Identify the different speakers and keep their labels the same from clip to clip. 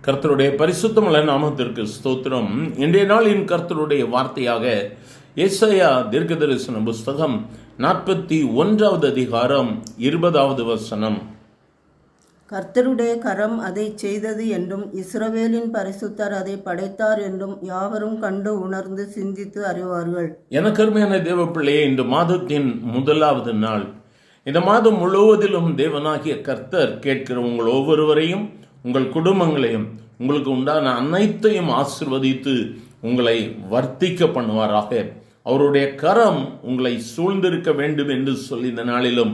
Speaker 1: கர்த்தருடைய பரிசுத்தமுள்ள நாமத்திற்கு ஸ்தோத்திரம். இன்றைய நாளின் கர்த்தருடைய வார்த்தையாக ஏசாயா தீர்க்கதரிசன புஸ்தகம் 41வது அதிகாரம் 20வது வசனம்.
Speaker 2: கர்த்தருடைய கரம் அதை செய்தது என்றும் இஸ்ரவேலின் பரிசுத்தர் அதை படைத்தார் என்றும் யாவரும் கண்டு உணர்ந்து சிந்தித்து அறிவார்கள்.
Speaker 1: எனக்கு அருமையான தேவ பிள்ளையே, இந்த மாதத்தின் முதலாவது நாள். இந்த மாதம் முழுவதிலும் தேவனாகிய கர்த்தர் கேட்கிற உங்கள் ஒவ்வொருவரையும், உங்கள் குடும்பங்களையும், உங்களுக்கு உண்டான அனைத்தையும் ஆசீர்வதித்து உங்களை வர்த்திக்க பண்ணுவாராக. அவருடைய கரம் உங்களை சூழ்ந்திருக்க வேண்டும் என்று சொல்லி இந்த நாளிலும்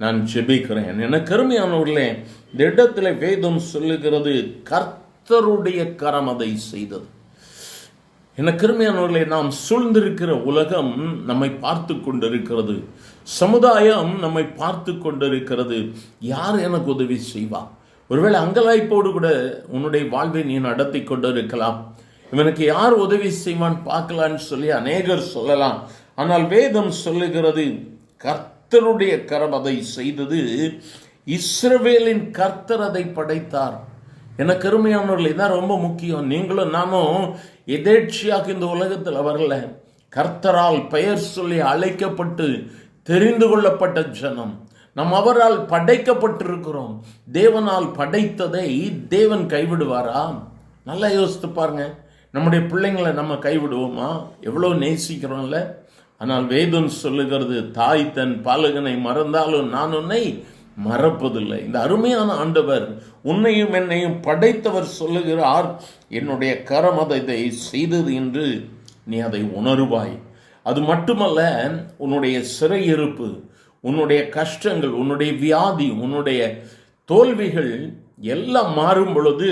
Speaker 1: நான் ஜெபிக்கிறேன். எனக்கு அருமையானவர்களே, இந்த இடத்துல வேதம் சொல்லுகிறது, கர்த்தருடைய கரம் அதை செய்தது. எனக்கு அருமையானவர்களே, நாம் சூழ்ந்திருக்கிற உலகம் நம்மை பார்த்து கொண்டிருக்கிறது, சமுதாயம் நம்மை பார்த்து கொண்டிருக்கிறது. யார் எனக்கு உதவி செய்வா? ஒருவேளை அங்கலாய்ப்போடு கூட உன்னுடைய வாழ்வை நீ நடத்தி கொண்டு இருக்கலாம். இவனுக்கு யார் உதவி செய்வான் பார்க்கலான்னு சொல்லி அநேகர் சொல்லலாம். ஆனால் வேதம் சொல்லுகிறது, கர்த்தருடைய கரம் அதை செய்தது, இஸ்ரவேலின் கர்த்தர் அதை படைத்தார். எனக்கு அருமையானவர்கள், இதான் ரொம்ப முக்கியம். நீங்களும் நானும் எதேட்சியாக இந்த உலகத்தில் வரல. கர்த்தரால் பெயர் சொல்லி அழைக்கப்பட்டு தெரிந்து கொள்ளப்பட்ட ஜனம். நாம் அவரால் படைக்கப்பட்டிருக்கிறோம். தேவனால் படைத்ததை தேவன் கைவிடுவாரா? நல்லா யோசித்து பாருங்க. நம்முடைய பிள்ளைங்களை நம்ம கைவிடுவோமா? எவ்வளோ நேசிக்கிறோம்ல. ஆனால் வேதம் சொல்லுகிறது, தாய் தன் பாலகனை மறந்தாலும் நான் உன்னை மறப்பதில்லை. இந்த அருமையான ஆண்டவர், உன்னையும் என்னையும் படைத்தவர் சொல்லுகிறார், என்னுடைய கரம் அதை செய்தது என்று நீ அதை உணர்வாய். அது மட்டுமல்ல, உன்னுடைய சிறையிருப்பு, உன்னுடைய கஷ்டங்கள், உன்னுடைய வியாதி, உன்னுடைய தோல்விகள் எல்லாம் மாறும் பொழுது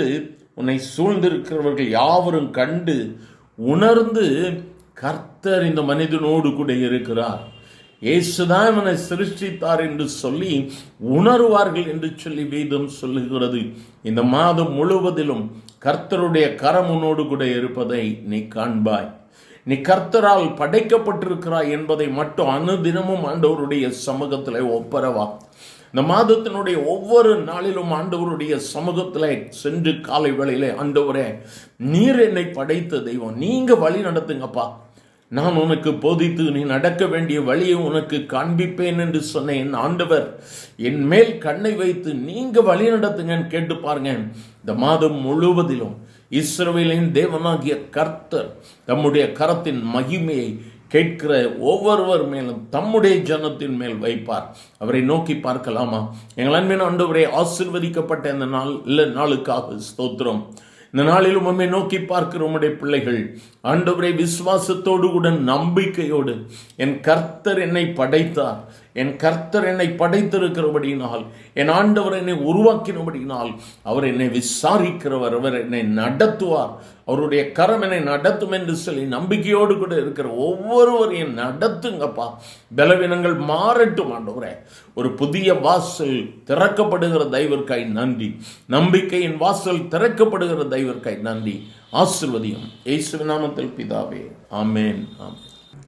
Speaker 1: உன்னை சூழ்ந்திருக்கிறவர்கள் யாவரும் கண்டு உணர்ந்து, கர்த்தர் இந்த மனிதனோடு கூட இருக்கிறார், இயேசுதான் இவனை சிருஷ்டித்தார் என்று சொல்லி உணர்வார்கள் என்று சொல்லி வேதம் சொல்லுகிறது. இந்த மாதம் முழுவதிலும் கர்த்தருடைய கரம் உன்னோடு கூட இருப்பதை நீ காண்பாய். நீ கர்த்தரால் படைக்கப்பட்டிருக்கிறாய் என்பதை மட்டும் அனுதினமும் ஆண்டவருடைய சமூகத்தில் ஒப்பரவா. இந்த மாதத்தினுடைய ஒவ்வொரு நாளிலும் ஆண்டவருடைய சமூகத்தில் சென்று காலை வேளையிலே, ஆண்டவரே, நீர் என்னை படைத்த தெய்வம், நீங்க வழி நடத்துங்கப்பா, நான் உனக்கு போதித்து நீ நடக்க வேண்டிய வழியை உனக்கு காண்பிப்பேன் என்று சொன்ன என் ஆண்டவர் என் மேல் கண்ணை வைத்து நீங்க வழி நடத்துங்கன்னு கேட்டு பாருங்க. இந்த மாதம் முழுவதிலும் இஸ்ரவேலின் தேவனாகிய கர்த்தர் தம்முடைய கரத்தின் மகிமையை கேட்கிற ஒவ்வொருவர் மேலும் தம்முடைய ஜனத்தின் மேல் வைப்பார். அவரை நோக்கி பார்க்கலாமா? எங்கள் அன்பின் ஆண்டவரே, ஆசீர்வதிக்கப்பட்ட இந்த நாளுக்காக ஸ்தோத்திரம். இந்த நாளிலும் உம்மை நோக்கி பார்க்கிற உம்முடைய பிள்ளைகள், ஆண்டவரே, விசுவாசத்தோடு கூட நம்பிக்கையோடு, என் கர்த்தர் என்னை படைத்தார், என் கர்த்தர் என்னை படைத்திருக்கிறபடியினால், என் ஆண்டவர் என்னை உருவாக்கினபடியினால், அவர் என்னை விசாரிக்கிறவர், அவர் என்னை நடத்துவார், அவருடைய கரம் என்னை நடத்தும் என்று சொல்லி நம்பிக்கையோடு கூட இருக்கிற ஒவ்வொருவரையும் நடத்துங்கப்பா. பலவீனங்கள் மாறட்டும் ஆண்டவரே. ஒரு புதிய வாசல் திறக்கப்படுகிற தயவிற்காய் நன்றி. நம்பிக்கையின் வாசல் திறக்கப்படுகிற தயவிற்காய் நன்றி. ஆசீர்வதியும். இயேசுவின் நாமத்தில் பிதாவே, ஆமென், ஆமென்.